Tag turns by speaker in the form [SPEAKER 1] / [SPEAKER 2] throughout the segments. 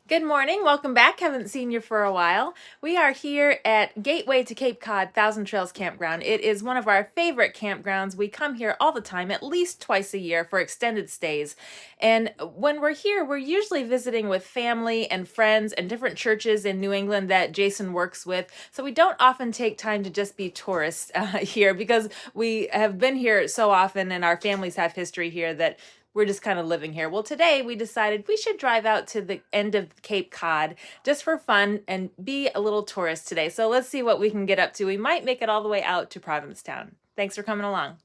[SPEAKER 1] Good morning. Welcome back. Haven't seen you for a while. We are here at Gateway to Cape Cod Thousand Trails Campground. It is one of our favorite campgrounds. We come here all the time, at least twice a year for extended stays. And when we're here, we're usually visiting with family and friends and different churches in New England that Jason works with. So we don't often take time to just be tourists here because we have been here so often and our families have history here that we're just kind of living here. Well, today we decided we should drive out to the end of Cape Cod just for fun and be a little tourist today. So let's see what we can get up to. We might make it all the way out to Provincetown. Thanks for coming along.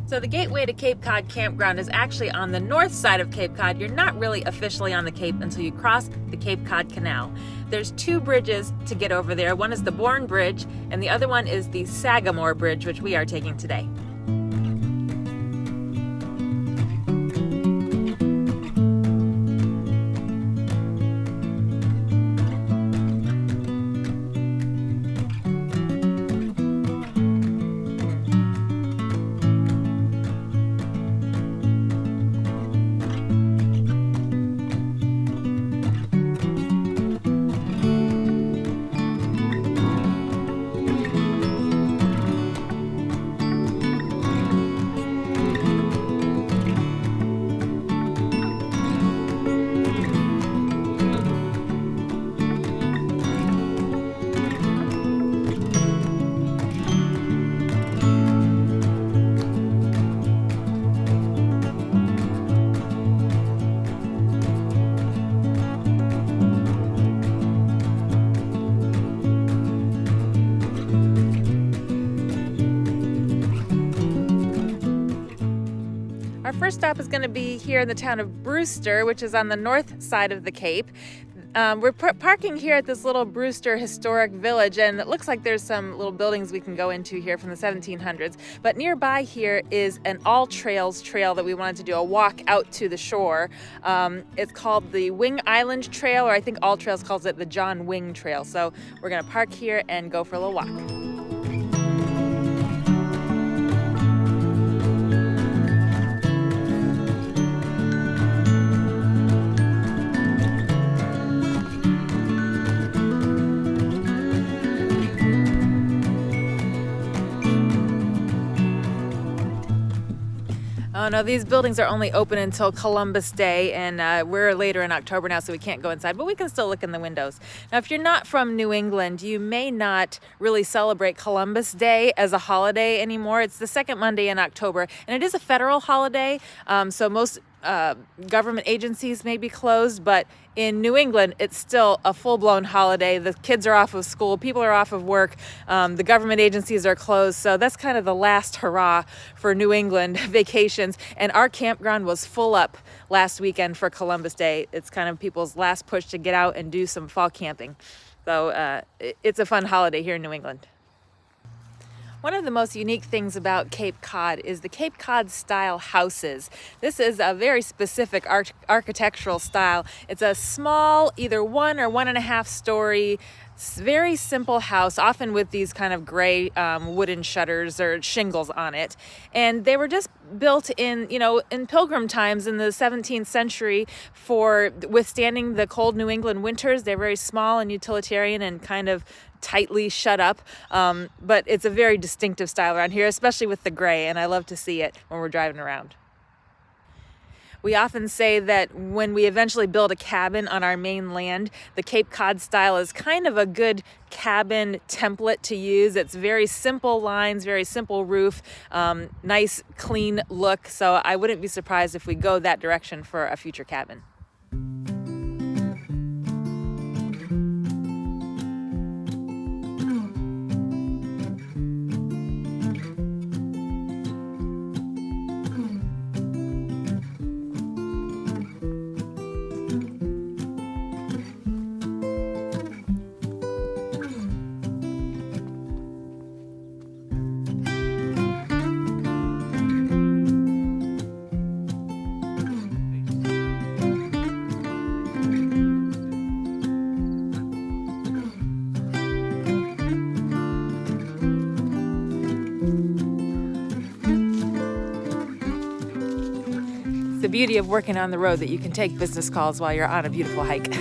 [SPEAKER 1] So the Gateway to Cape Cod Campground is actually on the north side of Cape Cod. You're not really officially on the Cape until you cross the Cape Cod Canal. There's two bridges to get over there. One is the Bourne Bridge, and the other one is the Sagamore Bridge, which we are taking today. Our first stop is going to be here in the town of Brewster, which is on the north side of the Cape. We're parking here at this little Brewster historic village, and it looks like there's some little buildings we can go into here from the 1700s. But nearby here is an all trails trail that we wanted to do, a walk out to the shore. It's called the Wing Island Trail, or I think All Trails calls it the John Wing Trail. So we're going to park here and go for a little walk. Oh no, these buildings are only open until Columbus Day, and we're later in October now, so we can't go inside, but we can still look in the windows. Now, if you're not from New England, you may not really celebrate Columbus Day as a holiday anymore. It's the second Monday in October, and it is a federal holiday, so most government agencies may be closed, but in New England, it's still a full-blown holiday. The kids are off of school, people are off of work, the government agencies are closed, so that's kind of the last hurrah for New England vacations. And our campground was full up last weekend for Columbus Day. It's kind of people's last push to get out and do some fall camping. So it's a fun holiday here in New England. One of the most unique things about Cape Cod is the Cape Cod style houses. This is a very specific architectural style. It's a small, either 1 or 1.5 story, very simple house, often with these kind of gray wooden shutters or shingles on it. And they were just built in Pilgrim times in the 17th century for withstanding the cold New England winters. They're very small and utilitarian and kind of tightly shut up, but it's a very distinctive style around here, especially with the gray, and I love to see it when we're driving around. We often say that when we eventually build a cabin on our main land, the Cape Cod style is kind of a good cabin template to use. It's very simple lines, very simple roof, nice clean look, so I wouldn't be surprised if we go that direction for a future cabin. the beauty of working on the road, that you can take business calls while you're on a beautiful hike.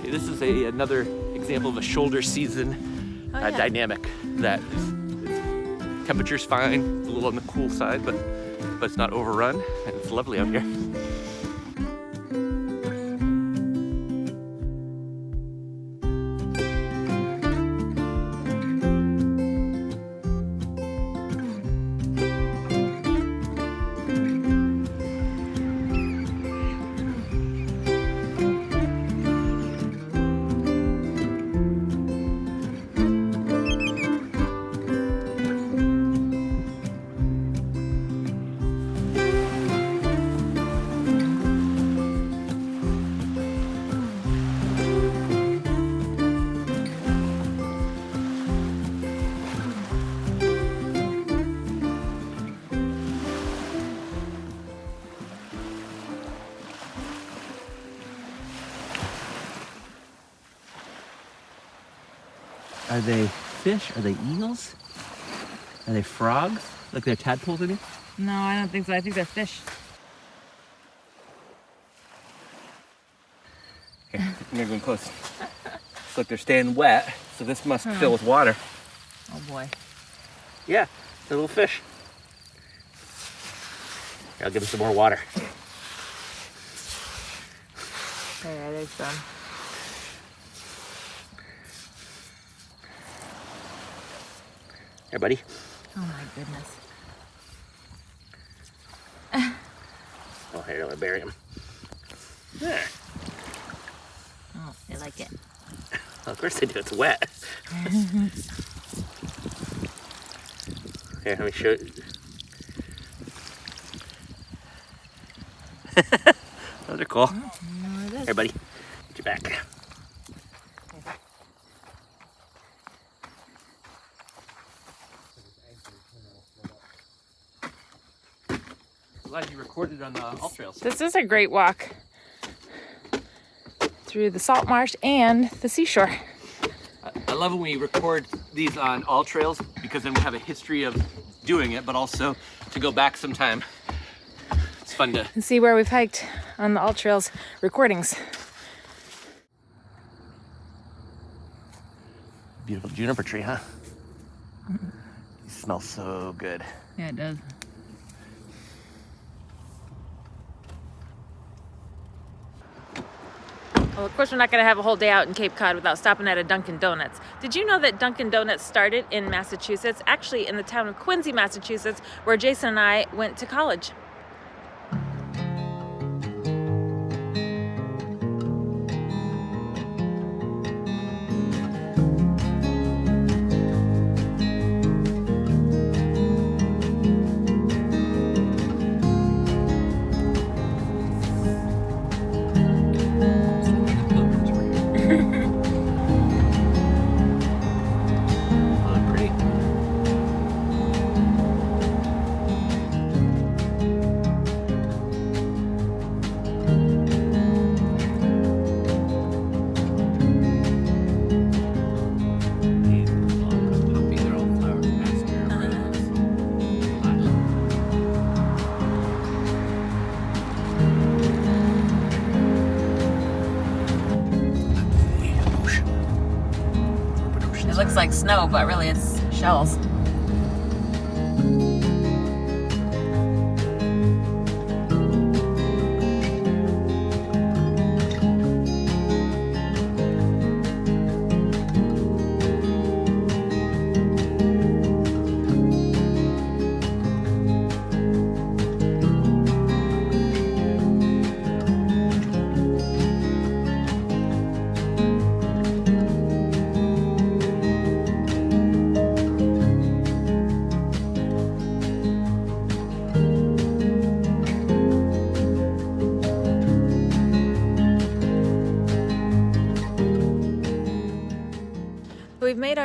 [SPEAKER 2] This is another example of a shoulder season dynamic that temperature's fine, a little on the cool side, but it's not overrun, and it's lovely out here.
[SPEAKER 3] Are they fish? Are they eagles? Are they frogs? Like they're tadpoles in here?
[SPEAKER 1] No, I don't think so. I think they're fish.
[SPEAKER 3] Okay, I'm gonna go in close. Looks like they're staying wet, so this must fill with water.
[SPEAKER 1] Oh boy.
[SPEAKER 3] Yeah, they're little fish. Here, I'll give them some more water.
[SPEAKER 1] Yeah, there's some.
[SPEAKER 3] Here, buddy.
[SPEAKER 1] Oh my goodness.
[SPEAKER 3] Oh, here, I'll bury them. There.
[SPEAKER 1] Oh, they like it.
[SPEAKER 3] Well, of course they do, it's wet. Here, let me show you. Those are cool.
[SPEAKER 1] Oh,
[SPEAKER 3] Here, buddy, get you back. Glad you recorded on the alt trails.
[SPEAKER 1] This is a great walk through the salt marsh and the seashore.
[SPEAKER 2] I love when we record these on all trails because then we have a history of doing it, but also to go back sometime. It's fun to
[SPEAKER 1] And see where we've hiked on the alt trails recordings.
[SPEAKER 3] Beautiful juniper tree, huh? It smells so good.
[SPEAKER 1] Yeah, it does. Well, of course, we're not going to have a whole day out in Cape Cod without stopping at a Dunkin' Donuts. Did you know that Dunkin' Donuts started in Massachusetts, actually in the town of Quincy, Massachusetts, where Jason and I went to college? It looks like snow, but really it's shells.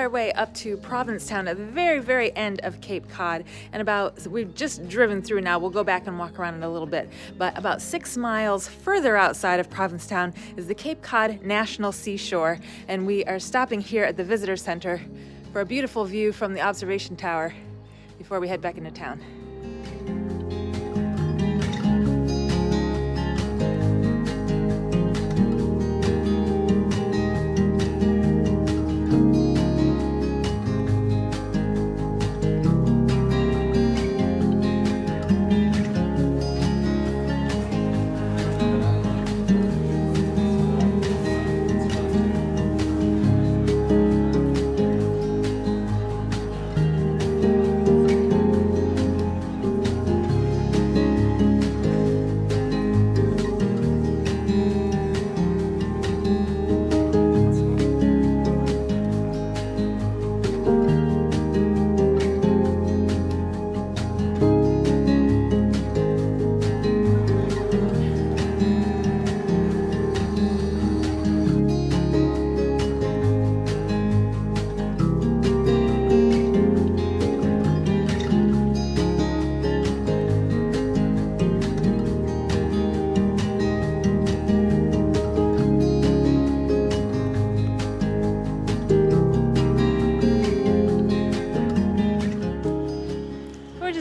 [SPEAKER 1] our way up to Provincetown at the very, very end of Cape Cod. And we've just driven through now. We'll go back and walk around in a little bit. But about 6 miles further outside of Provincetown is the Cape Cod National Seashore. And we are stopping here at the Visitor Center for a beautiful view from the observation tower before we head back into town.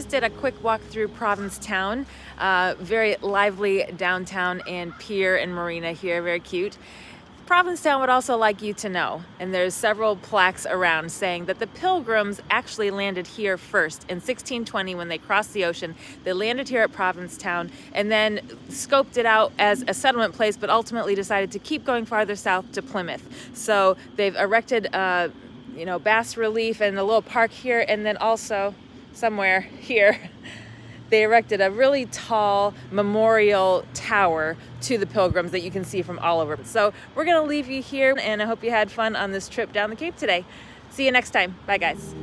[SPEAKER 1] Did a quick walk through Provincetown, very lively downtown and pier and marina here, very cute. Provincetown would also like you to know, and there's several plaques around saying that the Pilgrims actually landed here first in 1620 when they crossed the ocean. They landed here at Provincetown and then scoped it out as a settlement place, but ultimately decided to keep going farther south to Plymouth. So they've erected bas relief and a little park here, and then also somewhere here, they erected a really tall memorial tower to the Pilgrims that you can see from all over. So we're gonna leave you here, and I hope you had fun on this trip down the Cape today. See you next time. Bye, guys.